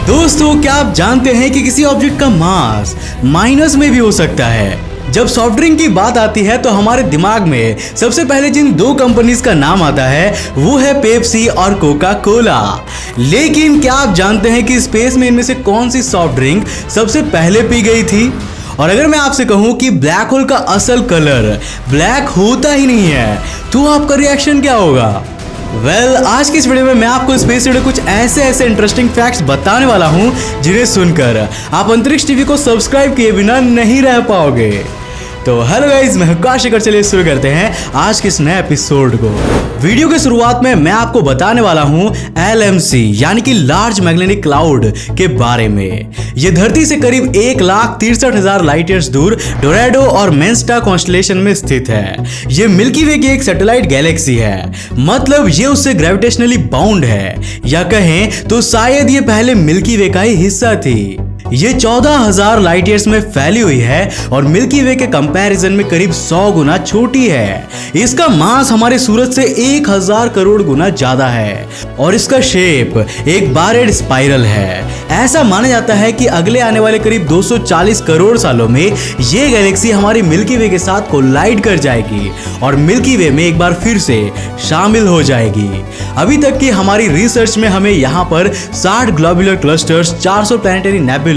दोस्तों, क्या आप जानते हैं कि किसी ऑब्जेक्ट का मास माइनस में भी हो सकता है। जब सॉफ्ट ड्रिंक की बात आती है तो हमारे दिमाग में सबसे पहले जिन दो कंपनीज का नाम आता है वो है पेप्सी और कोका कोला। लेकिन क्या आप जानते हैं कि स्पेस में इनमें से कौन सी सॉफ्ट ड्रिंक सबसे पहले पी गई थी? और अगर मैं आपसे कहूं कि ब्लैक होल का असल कलर ब्लैक होता ही नहीं है तो आपका रिएक्शन क्या होगा? आज की इस वीडियो में मैं आपको स्पेस से जुड़े कुछ ऐसे इंटरेस्टिंग फैक्ट्स बताने वाला हूं जिन्हें सुनकर आप अंतरिक्ष टीवी को सब्सक्राइब किए बिना नहीं रह पाओगे। तो हेलो गाइस, मैं आकाश शेखर। चलिए शुरू करते हैं आज के इस नए एपिसोड को। वीडियो के शुरुआत में मैं आपको बताने वाला हूं LMC यानी कि लार्ज मैग्नेटिक क्लाउड के बारे में। ये धरती से करीब 1,63,000 लाइट ईयर्स दूर डोरैडो और मेंस्टा कॉन्स्टेलेशन में स्थित है। ये मिल्की वे की एक सैटेलाइट गैलेक्सी है, मतलब ये उससे ग्रेविटेशनली बाउंड है, या कहें तो शायद ये पहले मिल्की वे का ही हिस्सा थी। ये 14,000 लाइट ईयर्स में फैली हुई है और मिल्की वे के कंपैरिजन में करीब 100 गुना छोटी है। इसका मास हमारे सूरज से 1000 करोड़ गुना ज्यादा है और इसका शेप एक बारेड स्पाइरल है। ऐसा माना जाता है कि अगले आने वाले करीब 240 करोड़ सालों में ये गैलेक्सी हमारी मिल्की वे के साथ कोलाइड कर जाएगी और मिल्की वे में एक बार फिर से शामिल हो जाएगी। अभी तक की हमारी रिसर्च में हमें यहाँ पर 60 globular clusters, 400 planetary nebula,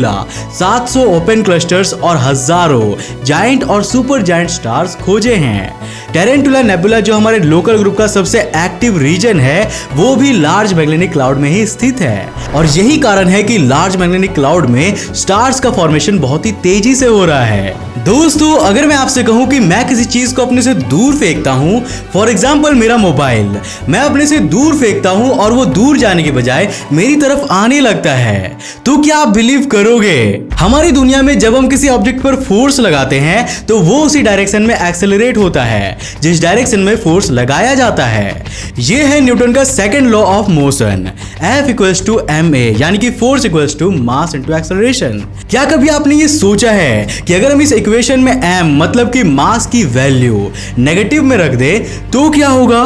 700 open clusters और हजारों जायंट और सुपर जायंट स्टार्स खोजे हैं। टेरेंटुला नेबुला जो हमारे लोकल ग्रुप का सबसे एक्टिव रीजन है वो भी लार्ज मैग्नेटिक क्लाउड में ही स्थित है और यही कारण है कि लार्ज मैग्नेटिक क्लाउड में स्टार्स का फॉर्मेशन बहुत ही तेजी से हो रहा है। दोस्तों, अगर मैं आपसे कहूं कि मैं किसी चीज को अपने से दूर फेंकता हूं, फॉर एग्जाम्पल मेरा मोबाइल, मैं अपने से दूर फेंकता हूं और वो दूर जाने के बजाय मेरी तरफ आने लगता है, तो क्या आप बिलीव करोगे? हमारी दुनिया में जब हम किसी ऑब्जेक्ट पर फोर्स लगाते हैं तो वो उसी डायरेक्शन में एक्सेलरेट होता है जिस डायरेक्शन में फोर्स लगाया जाता है। ये है न्यूटन का second law of motion, F=ma, यानी कि force equals to mass into acceleration. क्या कभी आपने ये सोचा है कि अगर हम इस इक्वेशन में m मतलब कि मास की वैल्यू नेगेटिव में रख दे तो क्या होगा?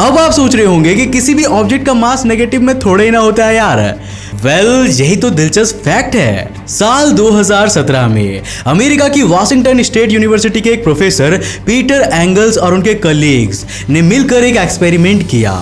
अब आप सोच रहे होंगे कि किसी भी ऑब्जेक्ट का मास नेगेटिव में थोड़ा ही ना होता है यार। यही तो दिलचस्प फैक्ट है। साल 2017 में अमेरिका की वाशिंगटन स्टेट यूनिवर्सिटी के एक प्रोफेसर पीटर एंगल्स और उनके कलीग्स ने मिलकर एक एक्सपेरिमेंट किया।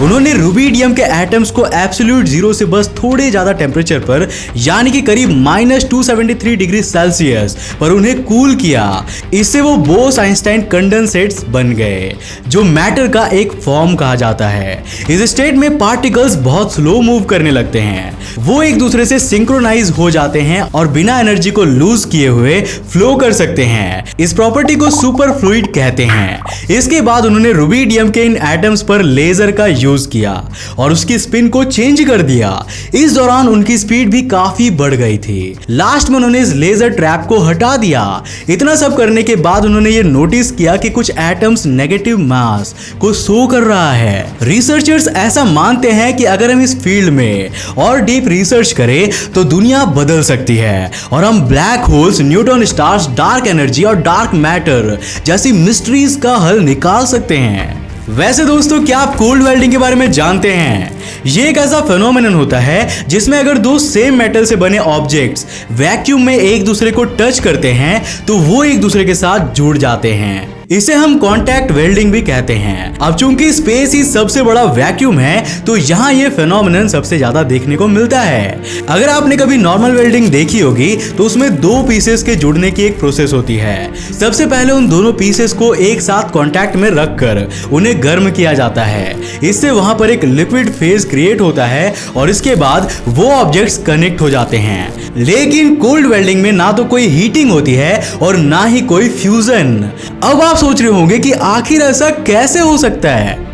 उन्होंने रुबिडियम के एटम्स को एब्सोल्यूट जीरो से बस थोड़े ज्यादा टेम्परेचर पर, यानी कि करीब -273 डिग्री सेल्सियस पर उन्हें कूल किया। इससे वो बोस-आइंस्टाइन कंडेंसेट्स बन गए जो मैटर का एक फॉर्म कहा जाता है। इस स्टेट में पार्टिकल्स बहुत स्लो मूव करने लगते हैं, वो एक दूसरे से सिंक्रोनाइज हो जाते हैं और बिना एनर्जी को लूज किए हुए फ्लो कर सकते हैं। इस प्रॉपर्टी को सुपर फ्लूइड कहते हैं। इसके बाद उन्होंने रुबिडियम के इन एटम्स पर लेजर का यूज किया और उसकी स्पिन को चेंज कर दिया। इस दौरान उनकी स्पीड भी काफी बढ़ गई थी। लास्ट में उन्होंने इस लेजर ट्रैप को हटा दिया। इतना सब करने के बाद उन्होंने ये नोटिस किया कि कुछ एटम्स नेगेटिव मास को शो कर रहा है। रिसर्चर्स ऐसा मानते हैं कि अगर हम इस फील्ड में और डीप रिसर्च करें तो दुनिया बदल सकती है और हम black holes, neutron stars, dark energy और डार्क मैटर जैसी मिस्ट्रीज का हल निकाल सकते हैं। वैसे दोस्तों, क्या आप कोल्ड वेल्डिंग के बारे में जानते हैं? ये एक ऐसा फेनोमेनन होता है जिसमें अगर दो सेम मेटल से बने ऑब्जेक्ट्स वैक्यूम में एक दूसरे को टच करते हैं तो वो एक दूसरे के साथ जुड़ जाते हैं। इसे हम कॉन्टैक्ट वेल्डिंग भी कहते हैं। अब चूंकि स्पेस ही सबसे बड़ा वैक्यूम है तो यहाँ ये फेनोमेनन सबसे ज्यादा देखने को मिलता है। अगर आपने कभी नॉर्मल वेल्डिंग देखी होगी तो उसमें दो पीसेस के जुड़ने की एक प्रोसेस होती है। सबसे पहले उन दोनों पीसेस को एक साथ कॉन्टैक्ट में रखकर उन्हें गर्म किया जाता है। इससे वहां पर एक लिक्विड फेज क्रिएट होता है और इसके बाद वो ऑब्जेक्ट्स कनेक्ट हो जाते हैं। लेकिन कोल्ड वेल्डिंग में ना तो कोई हीटिंग होती है और ना ही कोई फ्यूजन। अब आप सोच रहे होंगे कि आखिर ऐसा कैसे हो सकता है?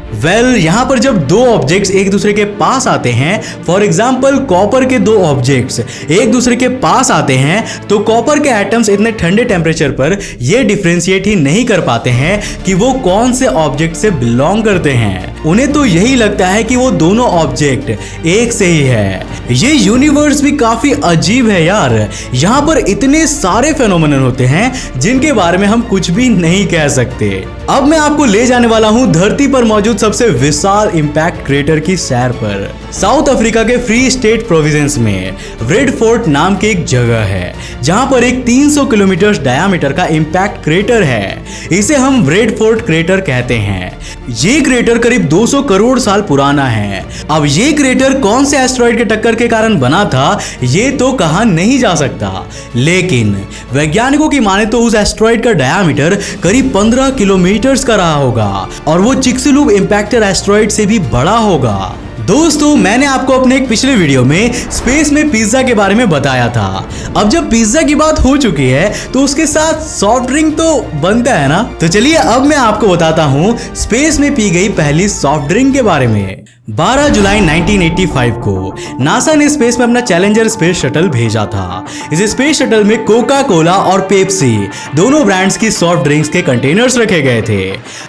यहाँ पर जब दो ऑब्जेक्ट्स एक दूसरे के पास आते हैं, फॉर एग्जाम्पल कॉपर के दो ऑब्जेक्ट्स एक दूसरे के पास आते हैं, तो कॉपर के एटम्स इतने ठंडे टेम्परेचर पर ये डिफरेंशिएट ही नहीं कर पाते हैं कि वो कौन से ऑब्जेक्ट से बिलोंग करते हैं। उन्हें तो यही लगता है कि वो दोनों ऑब्जेक्ट एक से ही है। ये यूनिवर्स भी काफी अजीब है यार। यहाँ पर इतने सारे फेनोमेनन होते हैं जिनके बारे में हम कुछ भी नहीं कह सकते। अब मैं आपको ले जाने वाला हूँ धरती पर मौजूद सबसे विशाल इंपैक्ट क्रेटर की सैर पर। साउथ अफ्रीका के फ्री स्टेट प्रोविंस में व्रेड फोर्ट नाम की एक जगह है जहां पर एक 300 किलोमीटर डायामीटर का इंपैक्ट क्रेटर है। इसे हम व्रेड फोर्ट क्रेटर कहते हैं। ये क्रेटर करीब 200 करोड़ साल पुराना है। अब ये क्रेटर कौन से एस्टेरॉइड के टक्कर के कारण बना था ये तो कहा नहीं जा सकता, लेकिन वैज्ञानिकों की माने तो उस एस्टेरॉइड का डायामीटर करीब 15 किलोमीटर का रहा होगा और वो चिक्सुलुप इंपैक्टर एस्टेरॉइड से भी बड़ा होगा। दोस्तों, मैंने आपको अपने एक पिछले वीडियो में स्पेस में पिज्जा के बारे में बताया था। अब जब पिज्जा की बात हो चुकी है तो उसके साथ सॉफ्ट ड्रिंक तो बनता है ना। तो चलिए अब मैं आपको बताता हूँ स्पेस में पी गई पहली सॉफ्ट ड्रिंक के बारे में। 12 जुलाई 1985 को नासा ने स्पेस में अपना चैलेंजर स्पेस शटल भेजा था। इस स्पेस शटल में कोका कोला और पेप्सी दोनों ब्रांड्स की सॉफ्ट ड्रिंक्स के कंटेनर्स रखे गए थे।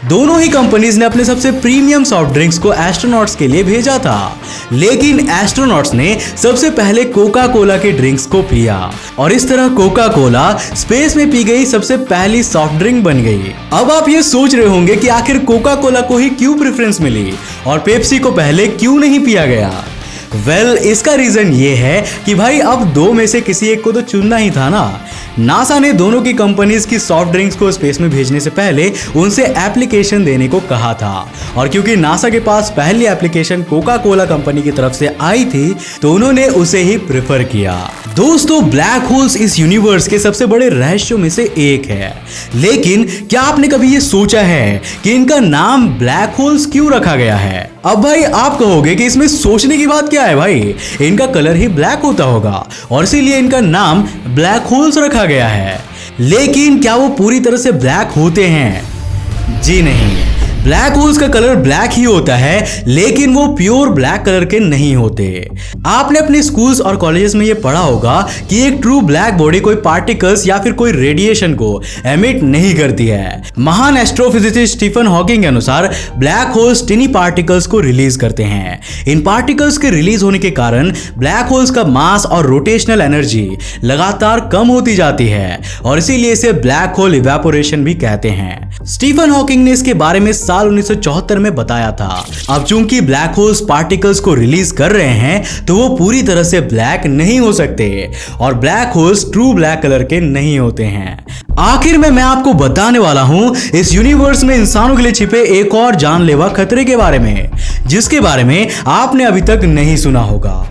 दोनों ही कंपनीज ने अपने सबसे प्रीमियम सॉफ्ट ड्रिंक्स को एस्ट्रोनॉट्स के लिए भेजा था, लेकिन एस्ट्रोनॉट्स ने सबसे पहले कोका कोला के ड्रिंक्स को पिया और इस तरह कोका कोला स्पेस में पी गई सबसे पहली सॉफ्ट ड्रिंक बन गई। अब आप ये सोच रहे होंगे कि आखिर कोका कोला को ही क्यों प्रेफरेंस मिली और पेप्सी को पहले क्यों नहीं पिया गया। वेल, इसका रीजन ये है कि भाई अब दो में से किसी एक को तो चुनना ही था ना। नासा ने दोनों की कंपनीज की सॉफ्ट ड्रिंक्स को स्पेस में भेजने से पहले उनसे एप्लीकेशन देने को कहा था और क्योंकि नासा के पास पहली एप्लीकेशन कोका कोला कंपनी की तरफ से आई थी तो उन्होंने उसे ही प्रेफर किया। दोस्तों, ब्लैक होल्स इस यूनिवर्स के सबसे बड़े रहस्यों में से एक है, लेकिन क्या आपने कभी ये सोचा है कि इनका नाम ब्लैक होल्स क्यों रखा गया है? अब भाई आप कहोगे कि इसमें सोचने की बात क्या है भाई, इनका कलर ही ब्लैक होता होगा और इसीलिए इनका नाम ब्लैक होल्स रखा गया है। लेकिन क्या वो पूरी तरह से ब्लैक होते हैं? जी नहीं, ब्लैक होल्स का कलर ब्लैक ही होता है, लेकिन वो प्योर ब्लैक कलर के नहीं होते। आपने अपने स्कूल्स और कॉलेजेस में ये पढ़ा होगा कि एक ट्रू ब्लैक बॉडी कोई पार्टिकल्स या फिर कोई रेडिएशन को एमिट नहीं करती है। महान एस्ट्रोफिजिसिस्ट स्टीफन हॉकिंग के अनुसार ब्लैक होल्स टिनी पार्टिकल्स को रिलीज करते हैं। इन पार्टिकल्स के रिलीज होने के कारण ब्लैक होल्स का मास और रोटेशनल एनर्जी लगातार कम होती जाती है और इसीलिए इसे ब्लैक होल इवेपोरेशन भी कहते हैं। स्टीफन हॉकिंग ने इसके बारे में साल 1974 में बताया था। अब चूंकि ब्लैक होल्स पार्टिकल्स को रिलीज कर रहे हैं तो वो पूरी तरह से ब्लैक नहीं हो सकते और black holes true black colour के नहीं होते हैं। आखिर में मैं आपको बताने वाला हूं इस यूनिवर्स में इंसानों के लिए छिपे एक और जानलेवा खतरे के बारे में, जिसके बारे में आपने अभी तक नहीं सुना होगा।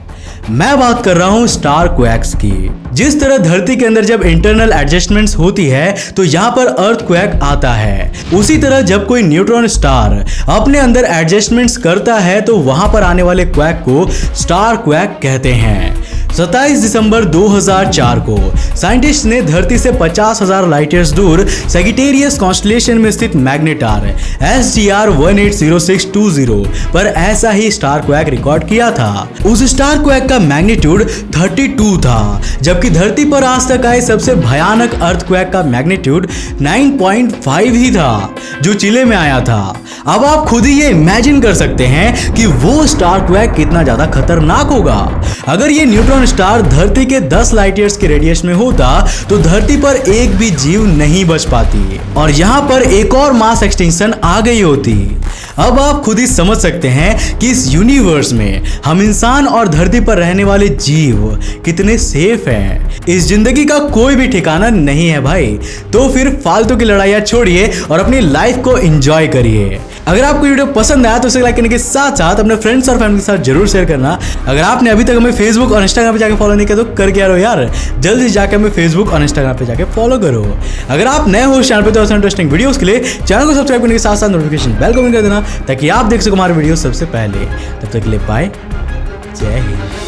मैं बात कर रहा हूं स्टार क्वैक्स की। जिस तरह धरती के अंदर जब इंटरनल एडजस्टमेंट्स होती है तो यहाँ पर अर्थ क्वैक आता है, उसी तरह जब कोई न्यूट्रॉन स्टार अपने अंदर एडजस्टमेंट्स करता है तो वहां पर आने वाले क्वैक को स्टार क्वैक कहते हैं। 27 दिसंबर 2004 को साइंटिस्ट ने धरती से 50,000 लाइट ईयर्स दूर सैजिटेरियस कॉन्स्टेलेशन में स्थित मैग्नेटार SGR 180620 पर ऐसा ही स्टार क्वैक रिकॉर्ड किया था। उस स्टार क्वैक का मैग्नीट्यूड 32 था, जबकि धरती पर आज तक आए सबसे भयानक अर्थक्वैक का मैग्नीट्यूड 9.5 ही था, जो चिले में आया था। अब आप खुद ही ये इमेजिन कर सकते हैं कि वो स्टार क्वैक कितना ज्यादा खतरनाक होगा। अगर ये न्यूट्रॉन स्टार धरती के 10 लाइट ईयर्स के रेडियस में होता तो धरती पर एक भी जीव नहीं बच पाती और यहाँ पर एक और मास एक्सटिंक्शन आ गई होती। अब आप खुद ही समझ सकते हैं कि इस यूनिवर्स में हम इंसान और धरती पर रहने वाले जीव कितने सेफ हैं। इस जिंदगी का कोई भी ठिकाना नहीं है भाई। तो फिर फालतू की लड़ाइयाँ छोड़िए और अपनी लाइफ को एंजॉय करिए। अगर आपको वीडियो पसंद आया तो उसे लाइक करने के साथ साथ अपने फ्रेंड्स और फैमिली के साथ जरूर शेयर करना। अगर आपने अभी तक हमें फेसबुक और इंस्टाग्राम पे जाके फॉलो नहीं किया तो कर क्या रहो यार, जल्दी जाके हमें फेसबुक और इंस्टाग्राम पे जाके फॉलो करो। अगर आप नए हो चैनल पे तो ऐसे इंटरेस्टिंग वीडियोस के लिए चैनल को सब्सक्राइब करने के साथ साथ नोटिफिकेशन बेल को भी कर देना ताकि आप देख सको हमारे वीडियो सबसे पहले। तब तक के लिए बाय, जय हिंद।